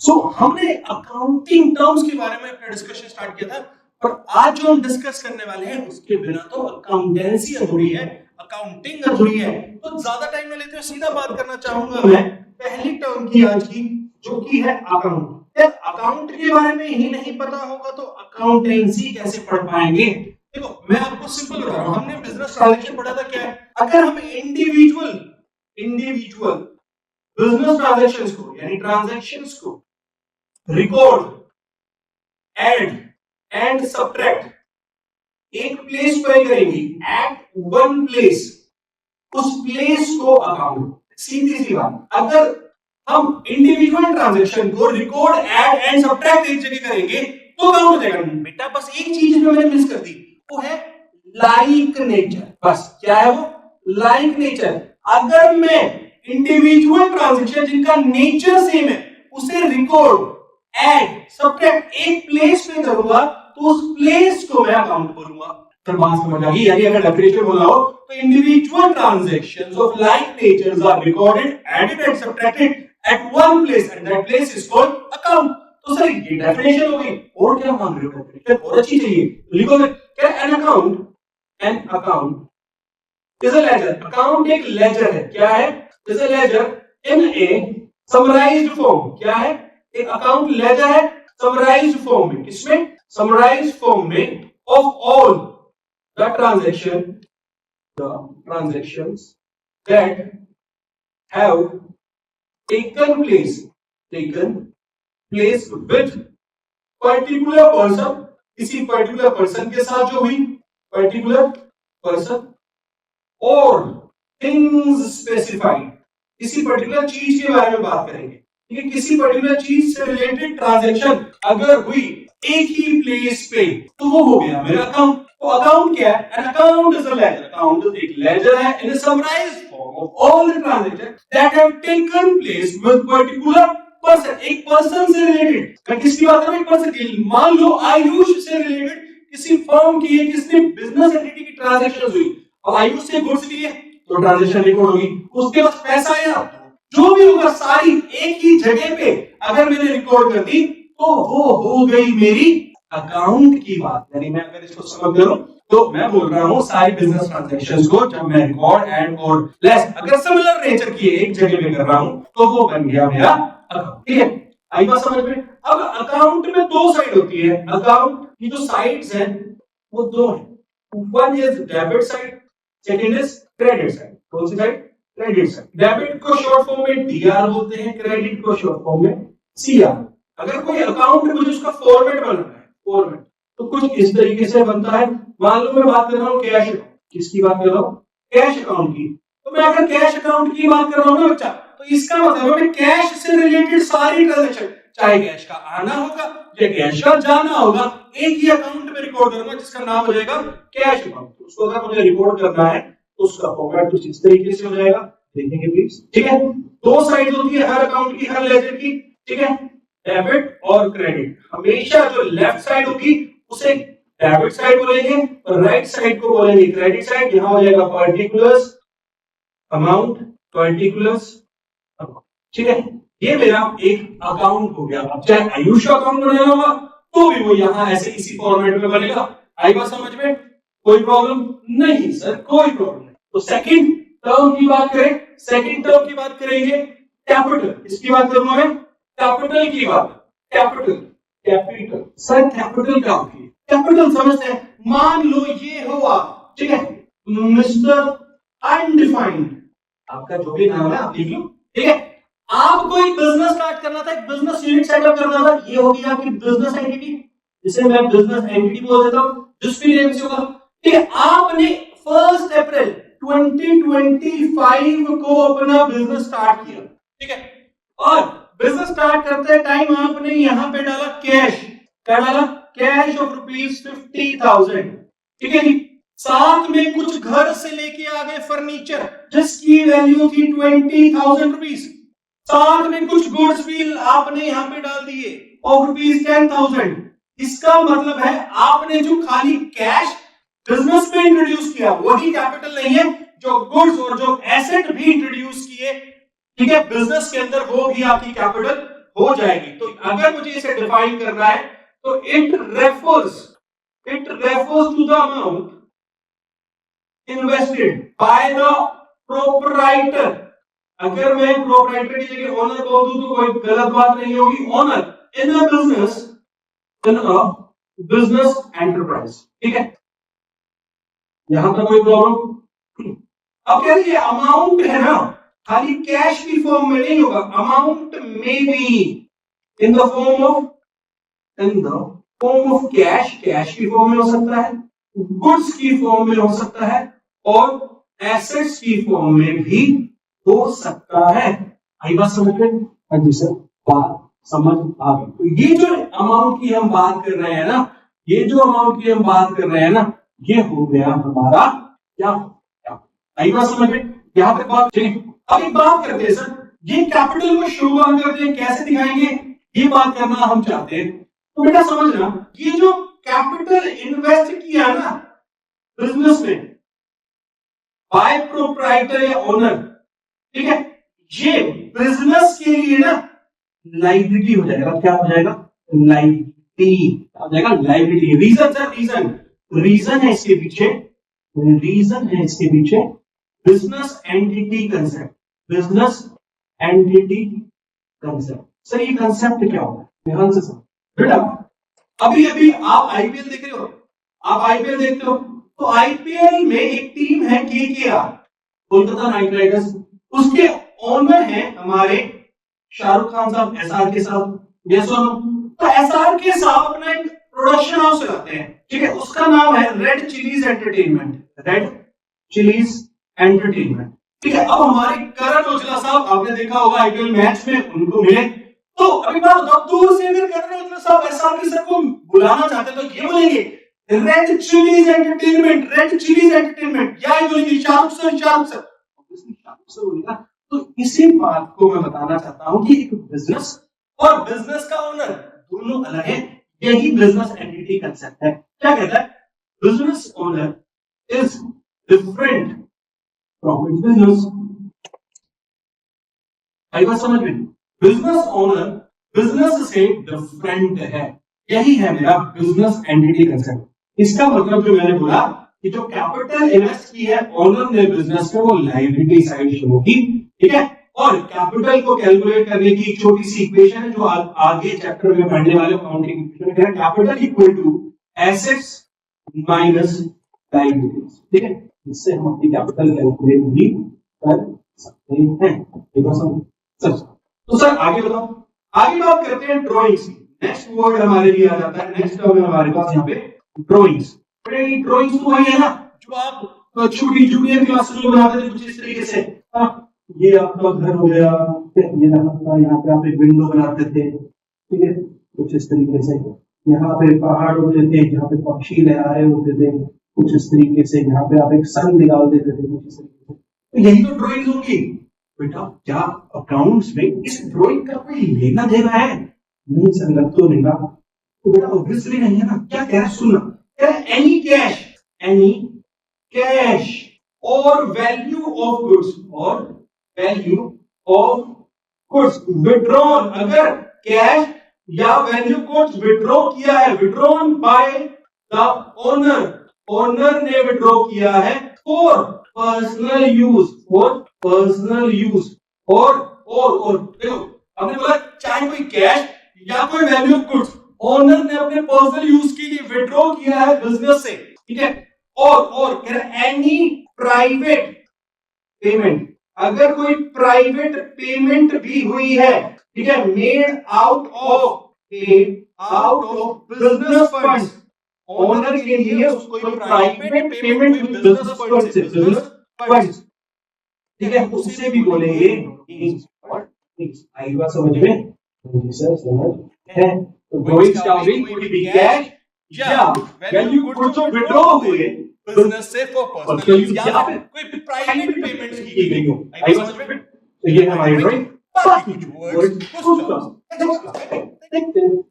हमने accounting terms के बारे में अपना डिस्कशन स्टार्ट किया था, पर आज जो हम डिस्कस करने वाले हैं उसके बिना तो अकाउंटेंसी अधूरी है, अकाउंटिंग अधूरी है। तो ज्यादा टाइम न लेते हुए सीधा बात करना चाहूंगा मैं पहली टर्म की आज की, जो कि है अकाउंट। अकाउंट के बारे में ही नहीं पता होगा तो अकाउंटेंसी कैसे पढ़ पाएंगे? देखो मैं आपको सिंपल बता रहा हूं, हमने बिजनेस ट्रांजैक्शन पढ़ा था क्या है। अगर हम इंडिविजुअल बिजनेस ट्रांजैक्शंस को यानी ट्रांजैक्शंस को रिकॉर्ड, ऐड एंड सब्ट्रैक्ट एक प्लेस पर करेंगे, एट वन प्लेस, उस प्लेस को अकाउंट। सीधी सी बात, अगर हम इंडिविजुअल ट्रांजैक्शन को रिकॉर्ड, ऐड एंड सब्ट्रैक्ट एक जगह करेंगे तो अकाउंट हो जाएगा। बेटा बस एक चीज में मैंने मिस कर दी, वो है लाइक नेचर। बस क्या है वो? Like nature. अगर मैं इंडिविजुअल ट्रांजैक्शन जिनका नेचर सेम है उसे रिकॉर्ड, ऐड, सब्ट्रैक्ट एक प्लेस पे करूंगा तो उस प्लेस को मैं अकाउंट बोलूंगा। तो बात समझ आ गई? यानी अगर डेफिनेशन बोलना हो तो individual transactions of like natures are recorded, added and subtracted at one place and that place is called account. तो सर ये डेफिनेशन हो गई, और क्या मांग रहे हो? डेफिनेशन और अच्छी चाहिए तो लिखो क्या? An account is a ledger. Account एक लेजर है। क्या है? Is a ledger in a summarised form. क्या है? एक अकाउंट लेजर है समराइज्ड फॉर्म में। किसमें? समराइज्ड फॉर्म में of all the transactions that have taken place with particular person, किसी पर्टिकुलर पर्सन के साथ जो हुई, पर्टिकुलर पर्सन और थिंग्स स्पेसिफाइड, किसी पर्टिकुलर चीज के बारे में बात करेंगे। ठीक है, किसी पर्टिकुलर चीज से रिलेटेड ट्रांजैक्शन अगर हुई एक ही प्लेस पे तो वो हो गया मेरा अकाउंट। तो अकाउंट क्या है? An account is a ledger. Account एक लेजर है in a summarised form of all the transaction that have taken place with particular person. एक पर्सन से रिलेटेड, मैं किसकी बात कर रहा हूं? एक पर्सन की। मान लो आयुष से रिलेटेड किसी फर्म की, किसी बिजनेस एंटिटी की ट्रांजैक्शन हुई। अब आयुष से गुड्स लिए तो ट्रांजैक्शन रिकॉर्ड होगी, उसके पास पैसा आया, जो भी होगा सारी एक ही जगह पे अगर मैंने रिकॉर्ड कर दी तो वो हो गई मेरी अकाउंट की बात। यानी मैं अगर इसको समझ करूं तो मैं बोल रहा हूं सारी बिजनेस ट्रांजैक्शंस को जब मैं रिकॉर्ड, एंड और लेस अगर सिमिलर नेचर की एक जगह पे कर रहा हूं तो वो बन गया मेरा अकाउंट। ठीक है, आई बात समझ में? अब अकाउंट में दो साइड होती है। अकाउंट की जो साइड्स हैं वो दो हैं। One is debit side, second is credit side. कौन सी साइड? Credit side. डेबिट को शॉर्ट फॉर्म में डीआर बोलते हैं, क्रेडिट को शॉर्ट फॉर्म में सीआर। अगर कोई अकाउंट में मुझे उसका फॉर्मेट बनाना है, फॉर्मेट तो कुछ इस तरीके से बनता है। मान लो मैं बात कर रहा हूं कैश, किसकी बात कर रहा हूं? कैश अकाउंट की। तो मैं अगर कैश अकाउंट की बात कर रहा हूं ना बच्चा, तो इसका मतलब है मैं कैश से रिलेटेड सारी ट्रांजैक्शन, चाहे कैश का आना होगा या कैश का जाना होगा, एक ही अकाउंट में रिकॉर्ड करूंगा जिसका नाम हो जाएगा कैश अकाउंट। उसको अगर मुझे रिकॉर्ड करना है तो उसका फॉर्मेट कुछ इस तरीके से हो जाएगा, देखेंगे प्लीज। ठीक है, दो साइड होती है हर अकाउंट की, हर लेजर की। ठीक है, डेबिट और क्रेडिट। हमेशा जो लेफ्ट साइड होगी उसे डेबिट साइड बोलेंगे और राइट साइड को बोलेंगे क्रेडिट साइड। यहां हो जाएगा पर्टिकुलर्स अमाउंट, पर्टिकुलर्स अमाउंट। ठीक है, ये मेरा एक अकाउंट हो गया। अब चाहे आयुष का अकाउंट बनाना होगा तो भी वो यहां ऐसे इसी फॉर्मेट में बनेगा। आई बात समझ में? कोई प्रॉब्लम नहीं सर, कोई प्रॉब्लम नहीं। तो सेकंड टर्म की बात करें, सेकंड टर्म की बात करेंगे कैपिटल। इसकी बात करूंगा मैं कैपिटल की बात। कैपिटल, कैपिटल सर, कैपिटल क्या होती है? कैपिटल समझते हैं। मान लो ये हुआ, ठीक है, मिस्टर अनडिफाइंड, आपका जो भी नाम है आप लिख लो। ठीक है, आपको एक बिजनेस स्टार्ट करना था, एक बिजनेस यूनिट सेटअप करना था। ये होगी आपकी बिजनेस एंटिटी, जिसे मैं बिजनेस एंटिटी बोल देता हूं, जिस भी नेम से होगा। ठीक है, आपने 1 अप्रैल 2025 को अपना बिजनेस स्टार्ट किया। ठीक है, और बिजनेस स्टार्ट करते टाइम आपने यहां पे डाला कैश। क्या डाला? Cash of ₹50,000। ठीक है जी, साथ में कुछ घर से लेके आ गए फर्नीचर जिसकी वैल्यू थी ₹20,000। साथ में कुछ गुड्स भी आपने यहां पे डाल दिए ऑफ ₹10,000। इसका मतलब है आपने जो खाली कैश बिजनेस में इंट्रोड्यूस किया वही कैपिटल नहीं है, जो गुड्स और जो एसेट भी इंट्रोड्यूस किए, ठीक है, बिजनेस के अंदर, वो भी आपकी कैपिटल हो जाएगी। तो अगर मुझे इसे डिफाइन करना है तो it refers to the amount invested by the proprietor. अगर मैं प्रोपराइटर की जगह ओनर बोल दूं तो कोई गलत बात नहीं होगी। Owner in a business enterprise, ठीक है, यहां तक कोई प्रॉब्लम? अब कह रही है अमाउंट है ना, खाली कैश की फॉर्म में नहीं होगा, अमाउंट में भी in the form of cash, cash की फॉर्म में हो सकता है, गुड्स की फॉर्म में हो सकता है और एसेट्स की फॉर्म में भी हो सकता है। आई बात समझ में? हाँ जी सर, बात समझ आ गई। तो ये जो अमाउंट की हम बात कर रहे हैं ना, ये जो अमाउंट की हम बात कर रहे हैं ना, ये हो गया हमारा क्या? आई बात समझ में? यहां तक बात ठीक। अब एक बात करते हैं सर, ये कैपिटल को शो करते हैं, कैसे दिखाएंगे, ये बात करना हम चाहते हैं। तो बेटा समझना, ये जो कैपिटल इन्वेस्ट किया ना बिजनेस में बाय प्रोप्राइटर या ओनर, ठीक है, ये बिजनेस के लिए ना लाइबिलिटी हो जाएगा। क्या हो जाएगा? लाइबिलिटी हो जाएगा, लाइबिलिटी। रीजन सर, रीजन है इसके पीछे, business entity concept, business entity concept. Sir ये कंसेप्ट क्या होता है? ध्यान से समझ बेटा। अभी आप आईपीएल देख रहे हो, आप आईपीएल देखते हो, तो आईपीएल में एक टीम है केकेआर, कोलकाता नाइट राइडर्स, उसके ओनर हैं हमारे शाहरुख खान साहब, एसआर के साहब। यस और नो? तो एसआर के साहब अपना एक प्रोडक्शन हाउस चलाते हैं, ठीक है, उसका नाम है red chillies entertainment, red chillies entertainment, ठीक है। अब हमारे करण औजला साहब, आपने देखा होगा आईपीएल मैच में उनको मिले, तो अभी बात बताओ, दूर से अगर करण औजला साहब एसआर के सर को बुलाना चाहते तो ये बोलेंगे red chillies entertainment, red chillies entertainment, या ये बोलेंगे Shahrukh sir, Shahrukh sir, obviously Shahrukh sir बोलेगा। तो इसी बात को मैं बताना चाहता हूं कि एक बिजनेस और बिजनेस का ओनर दोनों अलग है। यही बिजनेस एंटिटी कंसेप्ट है। क्या कहता है? Business owner is different from business. आई बात समझ में? बिजनेस ओनर बिजनेस से डिफरेंट है, यही है मेरा बिजनेस एंटिटी कंसेप्ट। इसका मतलब जो मैंने बोला कि जो कैपिटल इन्वेस्ट की है ओनर ने बिजनेस में, वो लायबिलिटी साइड शो होगी, ठीक है। और कैपिटल को कैलकुलेट करने की एक छोटी सी इक्वेशन है जो आगे चैप्टर में पढ़ने वाले अकाउंटिंग इक्वेशन है, capital equal to assets minus liabilities, ठीक है। इससे हम अपनी कैपिटल कैलकुलेट भी कर सकते हैं, ठीक है सर। तो सर आगे बताओ, आगे बात करते हैं ड्राइंग्स की। नेक्स्ट वर्ड हमारे लिए आ जाता है, नेक्स्ट टर्म हमारे पास यहाँ पे ड्राइंग्स। ड्राइंग्स तो वही है ना जो आप छोटी जूनियर क्लास में बनाते थे, कुछ इस तरीके से। ये आपका घर हो गया, ये आपका, यहाँ पे आप एक विंडो बनाते थे, ठीक है, कुछ इस तरीके से। यहाँ पे पहाड़ होते थे, यहाँ पे पक्षी लहरा रहे होते थे, कुछ इस तरीके से। यहाँ पे आप एक सन निकाल देते थे, कुछ इस तरीके से। तो यही तो ड्राइंग होगी बेटा। क्या अकाउंट्स में इस ड्राइंग का कोई लेना देना है? नहीं सर, लग तो नहीं रहा। तो बेटा ऑब्वियसली नहीं है ना। क्या कह रहा है सुनना, कह रहा है एनी कैश और वैल्यू ऑफ गुड्स, और वैल्यू ऑफ गुड्स विड्रॉन, अगर कैश या वैल्यू गुड्स विड्रॉ किया है, withdrawn by the owner, owner ने विड्रॉ किया है for personal use, for personal use. और देखो हमने बोला चाहे कोई कैश या कोई वैल्यू गुड्स ओनर ने अपने पर्सनल यूज के लिए विड्रॉ किया है बिजनेस से, ठीक है। और एनी प्राइवेट पेमेंट, अगर कोई प्राइवेट पेमेंट भी हुई है, ठीक है, made out of business funds, owner के लिए उसको प्राइवेट पेमेंट हुई बिजनेस फंड से, बिजनेस फंड्स, ठीक है, उससे भी बोलेंगे आई बात समझ में? जी सर समझ है। तो ड्राइंग्स क्या होगी? कोई भी कैश या वैल्यू गुड्स जो विड्रॉ हुए बिजनेस से फॉर पर्सनल यूज, या फिर कोई प्राइवेट पेमेंट्स की गई हो। आई बात समझ में? तो ये हमारी ड्राइंग। बाकी कुछ वर्ड्स कुछ देखते हैं।